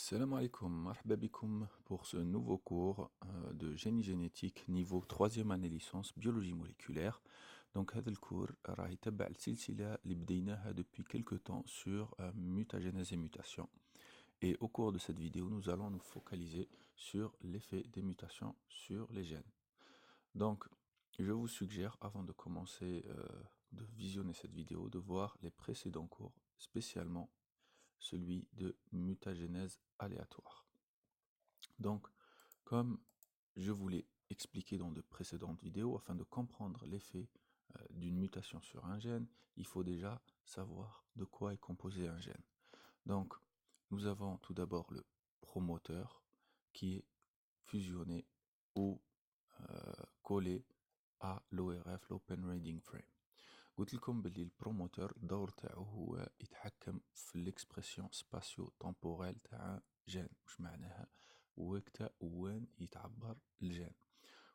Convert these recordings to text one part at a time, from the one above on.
Salam alaikum, marhaba bikoum pour ce nouveau cours de génie génétique niveau 3e année licence biologie moléculaire. Donc هذا الكور راه يتبع السلسلة اللي بديناها depuis quelque temps sur mutagénèse et mutation. Et au cours de cette vidéo, nous allons nous focaliser sur l'effet des mutations sur les gènes. Donc, je vous suggère, avant de commencer de visionner cette vidéo, de voir les précédents cours, spécialement celui de mutagénèse aléatoire. Donc, comme je vous l'ai expliqué dans de précédentes vidéos, afin de comprendre l'effet d'une mutation sur un gène, il faut déjà savoir de quoi est composé un gène. Donc, nous avons tout d'abord le promoteur qui est fusionné ou collé à l'ORF, l'Open Reading Frame. قلت لكم باللي البروموتور الدور تاعو هو يتحكم في الاكسبرسيون سباسيو تمبوريل تاع جين. واش معناها؟ وقتها وين يتعبر الجين.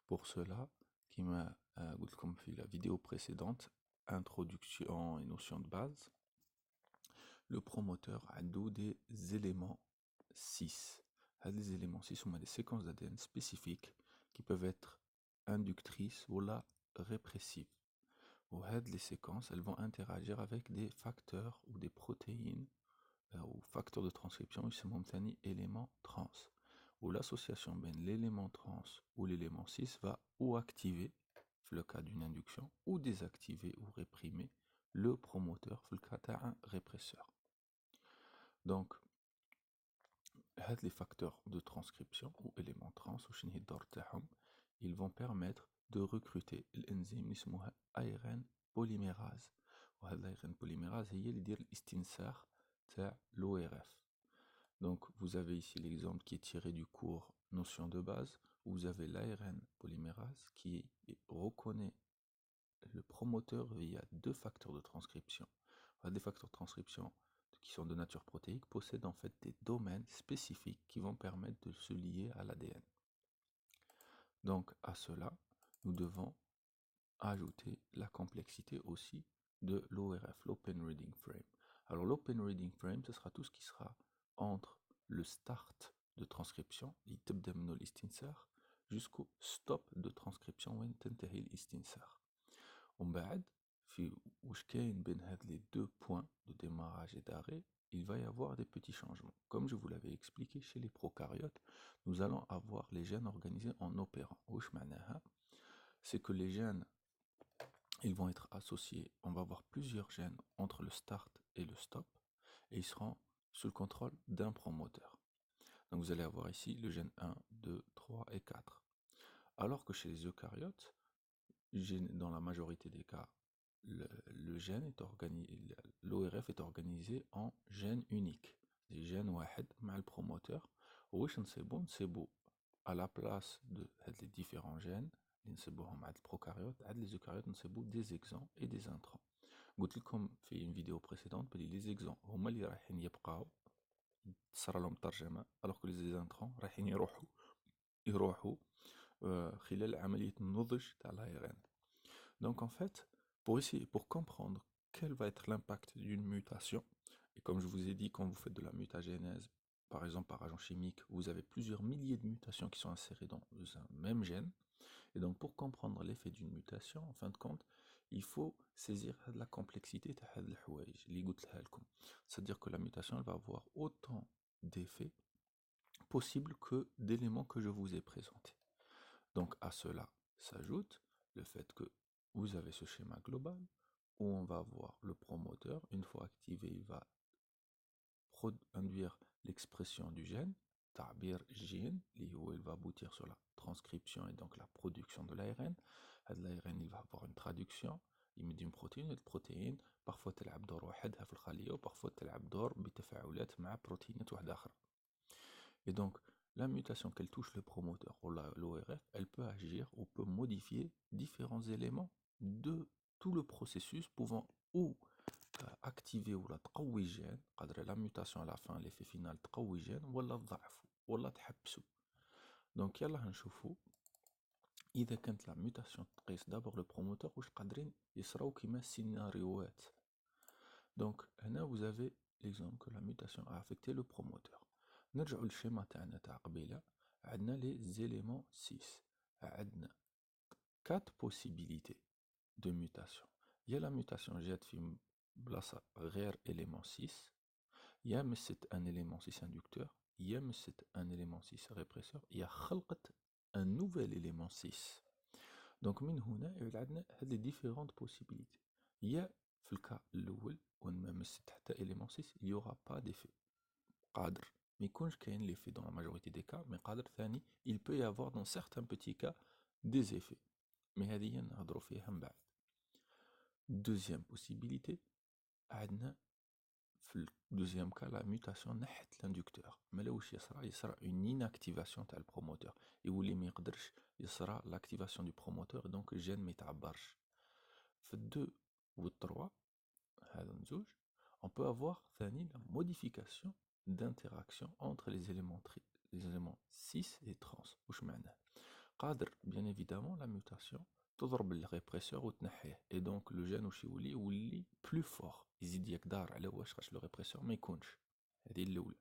بور سولا كيما قلت لكم في لا فيديو بريسيدونت introduction et notion de base, le promoteur عنده des éléments 6. هاد les éléments 6 هما des séquences d'ADN spécifiques qui peuvent être inductrices ou la répressives. Les séquences, elles vont interagir avec des facteurs ou des protéines ou facteurs de transcription, ils sont éléments trans, où l'association entre l'élément trans ou l'élément 6 va ou activer, dans le cas d'une induction, ou désactiver ou réprimer le promoteur, dans le cas d'un répresseur. Donc, les facteurs de transcription ou éléments trans, ils vont permettre de recruter l'enzyme qui s'appelle ARN polymérase. وهذا l'ARN polymérase هي اللي يدير الاستنساخ تاع l'ORF. Donc vous avez ici l'exemple qui est tiré du cours notion de base, où vous avez l'ARN polymérase qui reconnaît le promoteur via deux facteurs de transcription. Des facteurs de transcription qui sont de nature protéique possèdent en fait des domaines spécifiques qui vont permettre de se lier à l'ADN. Donc à cela, nous devons ajouter la complexité aussi de l'ORF, l'Open Reading Frame. Alors l'Open Reading Frame, ce sera tout ce qui sera entre le start de transcription, jusqu'au stop de transcription, ومن بعد في واش كاين بين هاد les deux points de démarrage et d'arrêt, il va y avoir des petits changements. Comme je vous l'avais expliqué chez les prokaryotes, nous allons avoir les gènes organisés en opérants. واش معناها؟ C'est que les gènes, ils vont être associés, on va avoir plusieurs gènes entre le start et le stop, et ils seront sous le contrôle d'un promoteur. Donc vous allez avoir ici le gène 1, 2, 3 et 4. Alors que chez les eucaryotes, dans la majorité des cas, le gène est organisé, l'ORF est organisé en gène unique. Des gènes واحد مع le promoteur. وواش نصيبو à la place de les différents gènes اللي نصيبوهم عند البروكاريوت, عند les eucaryotes نصيبو des exons et des introns. قلت لكم في une vidéo précédente بلي les exons هما اللي رايحين يبقاو تصرى لهم ترجمة, alors que les introns رايحين يروحوا خلال عملية النضج تاع l'ARN. Donc en fait, pour comprendre quel va être l'impact d'une mutation, et comme je vous ai dit, quand vous faites de la mutagénèse, par exemple par agent chimique, vous avez plusieurs milliers de mutations qui sont insérées dans un même gène, et donc pour comprendre l'effet d'une mutation, en fin de compte, il faut saisir la complexité de c'est-à-dire que la mutation, elle va avoir autant d'effets possibles que d'éléments que je vous ai présentés. Donc à cela s'ajoute le fait que vous avez ce schéma global où on va avoir le promoteur. Une fois activé, il va induire l'expression du gène, ta'bir gène, où il va aboutir sur la transcription et donc la production de l'ARN. L'ARN, il va avoir une traduction, il met une protéine, et la protéine, parfois تلعب دور وحدها في الخلية, وparfois تلعب دور بتفاعلات مع بروتينات واحدة أخرى. Et donc, la mutation qu'elle touche le promoteur ou l'ORF, elle peut agir ou peut modifier différents éléments de tout le processus pouvant ou activer ou la تقوي gène, la mutation à la fin, l'effet final تقوي gène, ولا تضعفه ولا تحبسه. Donc يلا هنشوفوا إذا كانت la mutation تقيس d'abord le promoteur واش قادرين يصراو كيما. Donc هنا vous avez l'exemple que la mutation a affecté le promoteur. نرجعوا للشيما تاعنا تاع قبيله. عندنا لي زيليمون 6. عندنا 4 possibilités de mutation. يا لا mutation جات في بلاصه غير élément 6، يا مست ان élément 6 inducteur، يا مست ان élément 6 répresseur، يا خلقت un nouvel élément 6. دونك من هنا يولي عندنا هاد لي ديفيرونت بوسيبيليتي. يا في الكا الاول وين ما مست حتى élément 6 il y aura pas d'effet، قادر ما يكونش كاين ليفي dans la majorité des cas، mais قادر ثاني il peut y avoir dans certains petits cas des effets، mais هذه نهضروا فيها من بعد. Deuxième possibilité، عندنا في ال deuxième cas la mutation نحت l'inducteur، مالا واش يصرى une inactivation تاع البروموتور، يولي ما يقدرش يصرى l'activation du promoteur، donc الجين ما يتعبرش. في الدو والتروا هذا نزوج on peut avoir ثاني la modification d'interaction entre les éléments 6 et trans. واش معناه؟ قادر bien évidemment la mutation تضرب الريبريسور وتنحيه، et donc le gène واش يولي plus fort، يزيد يقدر على واش خاطش لو ريبريسور ما يكونش. هذه الاولى.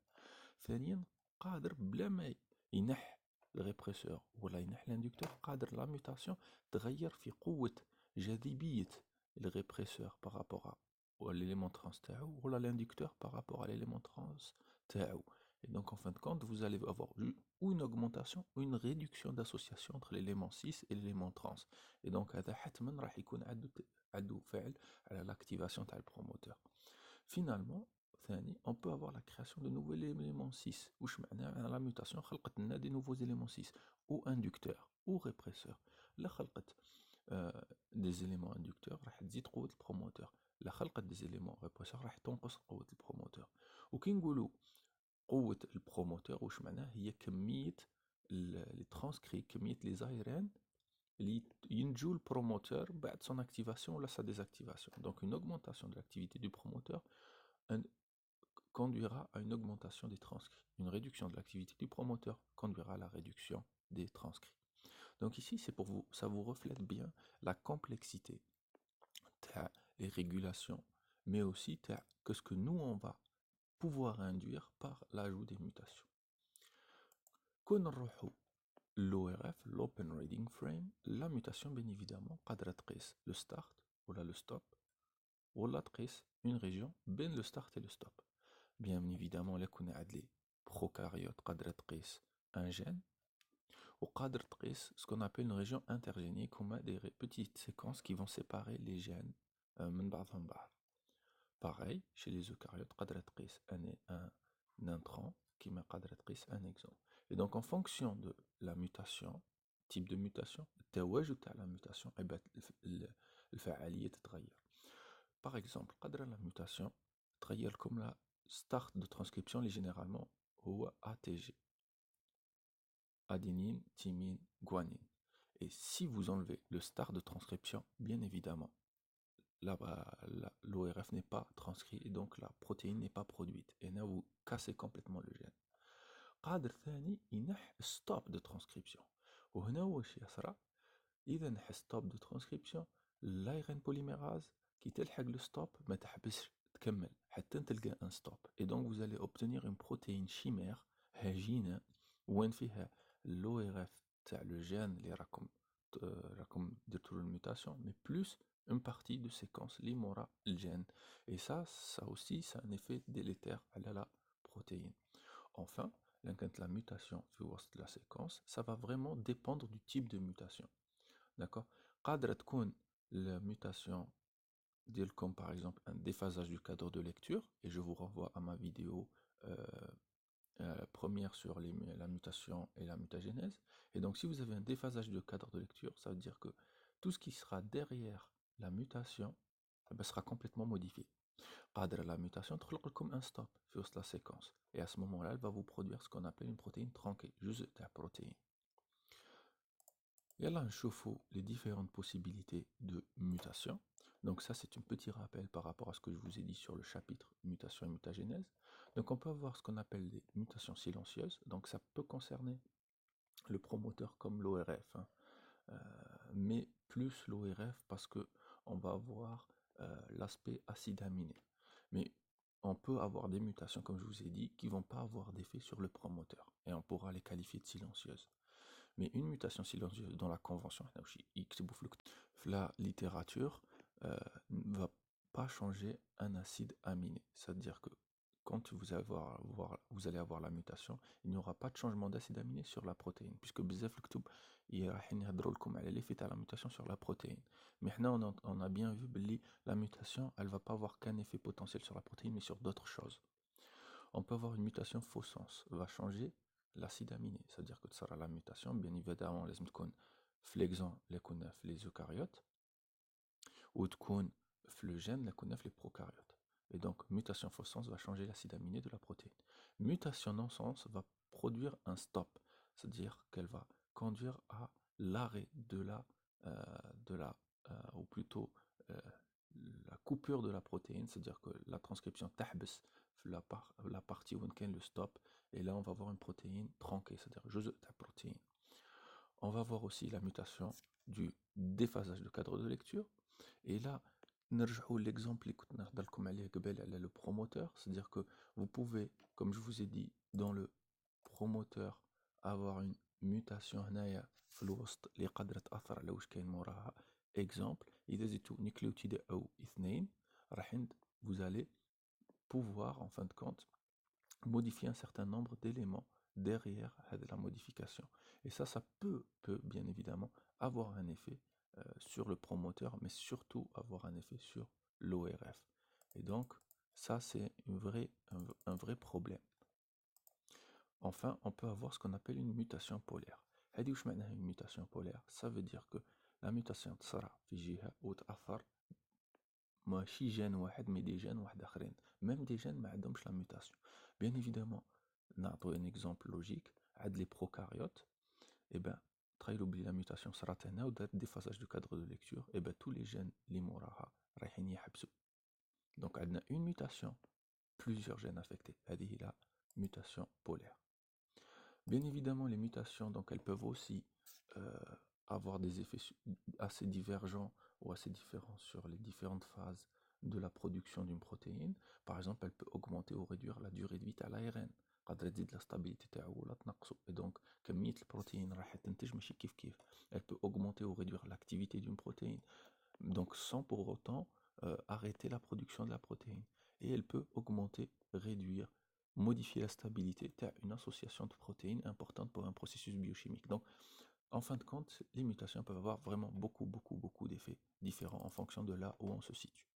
ثانيا قادر بلا ما ينح الريبريسور ولا ينح الاندكتور، قادر لا ميوتاسيون تغير في قوه جاذبيه الريبريسور بارابور à l'élément trans تاعو ولا l'inducteur par rapport à l'élément trans تاعو. Et donc en fin de compte vous allez avoir ou une augmentation ou une réduction d'association entre l'élément 6 et l'élément trans. Et donc هذا حتما راح يكون عنده فعل على l'activation تاع البروموتور. Finalement ثاني on peut avoir la création de nouveaux éléments 6. واش معناه؟ la mutation خلقت لنا des nouveaux éléments 6 ou inducteurs ou répresseurs. لا خلقت des éléments inducteurs راح تزيد قوة البروموتور، لا خلقت des éléments répresseurs راح تنقص قوة البروموتور. وكي نقولوا قوة البروموتور واش معناه؟ هي كمية لي ترانسكري، كمية لي زايرين اللي ينتجو البروموتور بعد son activation ولا sa désactivation. Donc une augmentation de l'activité du promoteur conduira à une augmentation des transcrits. Une réduction de l'activité du promoteur conduira à la réduction des transcrits. Donc ici, c'est pour vous, ça vous reflète bien la complexité les régulations, mais aussi que ce que nous, on va pouvoir induire par l'ajout des mutations. Quand on rejoue l'ORF, l'Open Reading Frame, la mutation, bien évidemment, قادرة تقيس le start ou le stop, ou la تقيس une région بين le start et le stop. Bien évidemment, les كنا prokaryotes قادرة تقيس un gène, ou قادر تقيس ce qu'on appelle une région intergénique, comme des petites séquences qui vont séparer les gènes من بعضهم بعض. Pareil, chez les eucaryotes, قادرة تقيس un intrant qui m'a قادرة تقيس un exon. Et donc en fonction de la mutation, type de mutation, التواجد تاع la mutation، الفعالية تتغير. Par exemple, قادرة la mutation تغير comme la start de transcription اللي généralement هو ATG. Adénine, thymine, guanine. Et si vous enlevez le start de transcription, bien évidemment, l'ORF n'est pas transcrit et donc la protéine n'est pas produite. Et là, vous cassez complètement le gène. قادر ثاني ينح stop de transcription. وهنا واش يصرى؟ إذا نح stop de transcription، l'ARN polymérase qui تلحق le stop ما تحبسش تكمل حتى تلقى un stop. Et donc vous allez obtenir une protéine chimère هجينة وين فيها l'ORF تاع le gène اللي راكم درتو الموتاسيون، mais plus une partie de séquence اللي مورا الجène. Et ça aussi, c'est un effet délétère à la protéine. Enfin, la mutation في وسط la séquence, ça va vraiment dépendre du type de mutation. D'accord? قادرة تكون la mutation comme par exemple un déphasage du cadre de lecture, et je vous renvoie à ma vidéo première sur la mutation et la mutagénèse. Et donc si vous avez un déphasage de cadre de lecture, ça veut dire que tout ce qui sera derrière la mutation sera complètement modifié. La mutation تخلق comme un stop sur la séquence, et à ce moment-là elle va vous produire ce qu'on appelle une protéine tronquée, juste la protéine. Et là on chauffe les différentes possibilités de mutation. Donc ça c'est un petit rappel par rapport à ce que je vous ai dit sur le chapitre mutation et mutagénèse. Donc on peut avoir ce qu'on appelle des mutations silencieuses, donc ça peut concerner le promoteur comme l'ORF, hein. Mais plus l'ORF parce que on va avoir l'aspect acide aminé. Mais on peut avoir des mutations, comme je vous ai dit, qui vont pas avoir d'effet sur le promoteur. Et on pourra les qualifier de silencieuses. Mais une mutation silencieuse dans la convention, la littérature, ne va pas changer un acide aminé. C'est-à-dire que quand vous allez avoir la mutation, il n'y aura pas de changement d'acide aminé sur la protéine, puisque بزاف الكتب رايحين يهضروا لكم على l'effet de la mutation sur la protéine. Mais maintenant, on a bien vu que la mutation, elle va pas avoir qu'un effet potentiel sur la protéine, mais sur d'autres choses. On peut avoir une mutation faux sens, va changer l'acide aminé, c'est-à-dire que ça sera la mutation, bien évidemment, les flexons les eucaryotes, ou le gène les prokaryotes. Et donc, mutation faux sens va changer l'acide aminé de la protéine. Mutation non sens va produire un stop, c'est-à-dire qu'elle va conduire à l'arrêt ou plutôt la coupure de la protéine, c'est-à-dire que la transcription tahbs la partie où on le stop, et là on va avoir une protéine tronquée, c'est-à-dire jeu de protéine. On va voir aussi la mutation du déphasage de cadre de lecture, et là نرجعوا l'exemple اللي كنت نهضر لكم عليه قبل على le promoteur, c'est-à-dire que vous pouvez, comme je vous ai dit, dans le promoteur avoir une mutation هنايا في الوسط اللي قادرة تأثر على واش كاين موراها. Exemple, إذا زدتوا نيكليوتيد أو اثنين vous allez pouvoir en fin de compte modifier un certain nombre d'éléments derrière la modification. Et ça peut bien évidemment avoir un effet sur le promoteur, mais surtout avoir un effet sur l'ORF. Et donc, ça c'est un vrai problème. Enfin, on peut avoir ce qu'on appelle une mutation polaire. Une mutation polaire, ça veut dire que la mutation تصرى في جهة وتأثر ماشي جين واحد مي دي جين واحد اخرين même des gènes ما عندهمش la mutation. Bien évidemment, نعطو un exemple logique, عند les prokaryotes, et ben تخيلوا بلي la mutation صرات هنا ودارت déphasage du cadre de lecture, et ben tous les gènes اللي موراها رايحين يحبسوا. Donc عندنا une mutation, plusieurs gènes affectés. هذه هي la mutation polaire. Bien évidemment, les mutations, donc elles peuvent aussi avoir des effets assez divergents ou assez différents sur les différentes phases de la production d'une protéine. Par exemple, elle peut augmenter ou réduire la durée de vie à l'ARN. la stabilité et donc protéine elle peut augmenter ou réduire l'activité d'une protéine, donc sans pour autant arrêter la production de la protéine. Et elle peut augmenter, réduire, modifier la stabilité d'une association de protéines importante pour un processus biochimique. Donc, en fin de compte, les mutations peuvent avoir vraiment beaucoup d'effets différents en fonction de là où on se situe.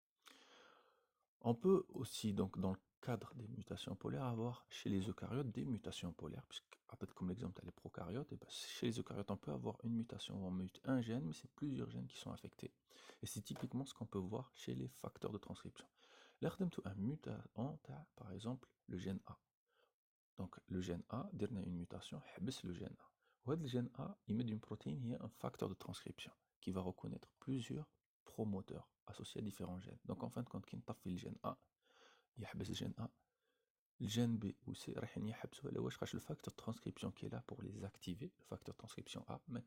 On peut aussi, donc, dans le cadre des mutations polaires, avoir chez les eucaryotes des mutations polaires, puisque, comme l'exemple, les prokaryotes, et ben, chez les eucaryotes, on peut avoir une mutation où on mute un gène, mais c'est plusieurs gènes qui sont affectés. Et c'est typiquement ce qu'on peut voir chez les facteurs de transcription. Un mutant, par exemple, le gène A. Donc, le gène A, dernière une mutation, le gène A. Le gène A, il met une protéine, il y a un facteur de transcription qui va reconnaître plusieurs promoteurs associés à différents gènes. Donc, en fin de compte, qui fait le gène A, il y a le gène A, le gène B ou C, le facteur de transcription qui est là pour les activer, le facteur de transcription A, mais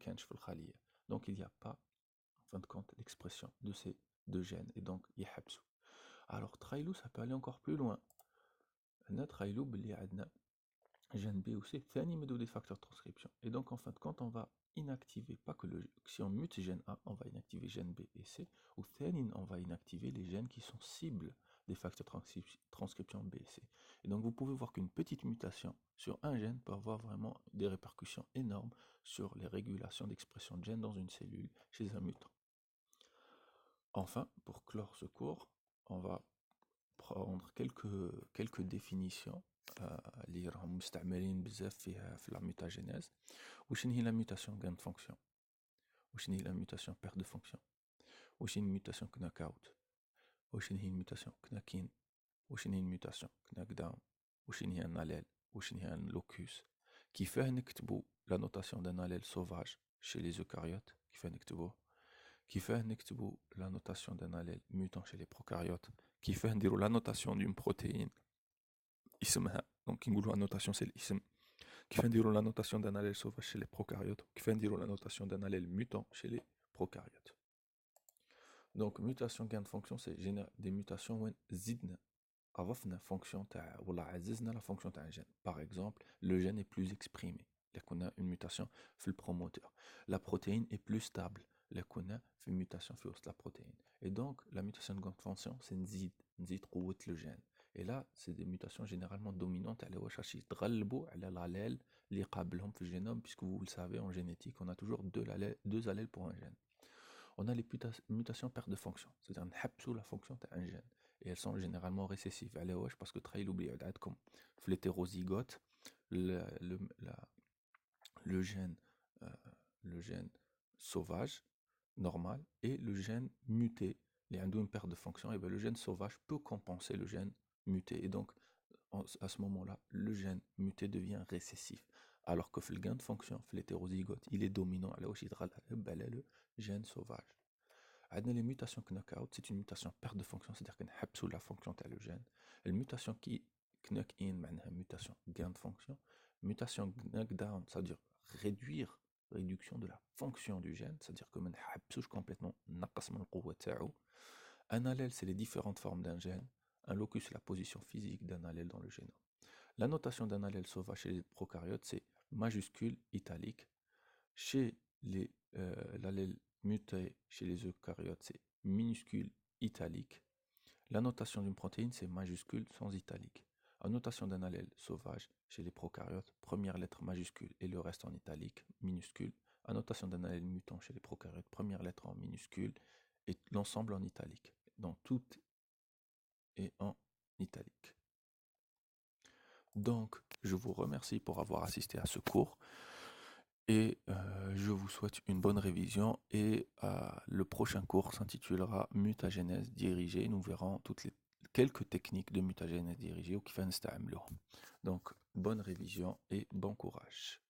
donc il n'y a pas, en fin de compte, l'expression de ces deux gènes, et donc il y a alors, trailou, ça peut aller encore plus loin. Trailou, il y a gène B ou C, des facteurs de transcription. Et donc, en fin de compte, on va inactiver, pas que si on mute gène A, on va inactiver gène B et C, ou on va inactiver les gènes qui sont cibles des facteurs de transcription B et C. Et donc, vous pouvez voir qu'une petite mutation sur un gène peut avoir vraiment des répercussions énormes sur les régulations d'expression de gènes dans une cellule chez un mutant. Enfin, pour clore ce cours, on va prendre quelques définitions اللي راهم مستعملين بزاف فيها في la mutagénèse. وشنو هي la mutation gain de fonction, وشنو هي la mutation perte de fonction, وشنو هي mutation knockout, وشنو هي mutation knockin, وشنو هي mutation knockdown, وشنو هي un allèle, وشنو هي un locus. كيفاه نكتبوا la notation d'un allèle sauvage chez les eucaryotes, كيفاه نكتبوا la notation d'un allèle mutant chez les prokaryotes, كيفاه نديروا la notation d'une protéine اسمها, donc نقولوا la notation c'est l'ism, كيفاه نديروا la notation d'un allèle sauvage chez les prokaryotes, كيفاه نديروا la notation d'un allèle mutant chez les prokaryotes. Donc mutation gain de fonction, c'est des mutations où زدنا أضفنا fonction تاع ولا عززنا la fonction تاع un gène. Par exemple, le gène est plus exprimé. Là qu'on a une mutation في le promoteur. La protéine est plus stable. Là qu'on a une mutation في وسط la protéine. Et donc, la mutation de grande fonction, c'est نزيد قوة le gène. Et là, c'est des mutations généralement dominantes على واش راح يتغلبوا على l'allèle اللي قابلهم في الجينوم, puisque vous le savez, en génétique, on a toujours deux allèles pour un gène. On a les mutations perte de fonction, c'est-à-dire نحبسوا la fonction d'un gène. Et elles sont généralement récessives. Parce que تخيل oublié comme l'hétérozygote, le, le, la- le gène, euh, le gène sauvage, normal, et le gène muté, il y a une perte de fonction, et bien le gène sauvage peut compenser le gène muté. Et donc, à ce moment-là, le gène muté devient récessif. Alors que le gain de fonction, l'hétérozygote, il est dominant, alors le gène sauvage. Les mutations knockout, c'est une mutation perte de fonction, c'est-à-dire qu'on habsou la fonction de le gène. La mutation qui knock in, mutation gain de fonction. Mutation knockdown, c'est-à-dire réduction de la fonction du gène, c'est-à-dire que on habsouch complètement نقص من القوة تاعو. Un allèle, c'est les différentes formes d'un gène. Un locus, c'est la position physique d'un allèle dans le génome. La notation d'un allèle sauvage chez les prokaryotes, c'est majuscule italique. Chez l'allèle muté chez les eucaryotes, c'est minuscule italique. La notation d'une protéine, c'est majuscule sans italique. La notation d'un allèle sauvage chez les prokaryotes, première lettre majuscule et le reste en italique, minuscule. La notation d'un allèle mutant chez les prokaryotes, première lettre en minuscule et l'ensemble en italique. Donc tout est en italique. Donc, je vous remercie pour avoir assisté à ce cours et je vous souhaite une bonne révision et le prochain cours s'intitulera Mutagénèse dirigée. Nous verrons quelques techniques de mutagénèse dirigée ou qui fait. Donc, bonne révision et bon courage.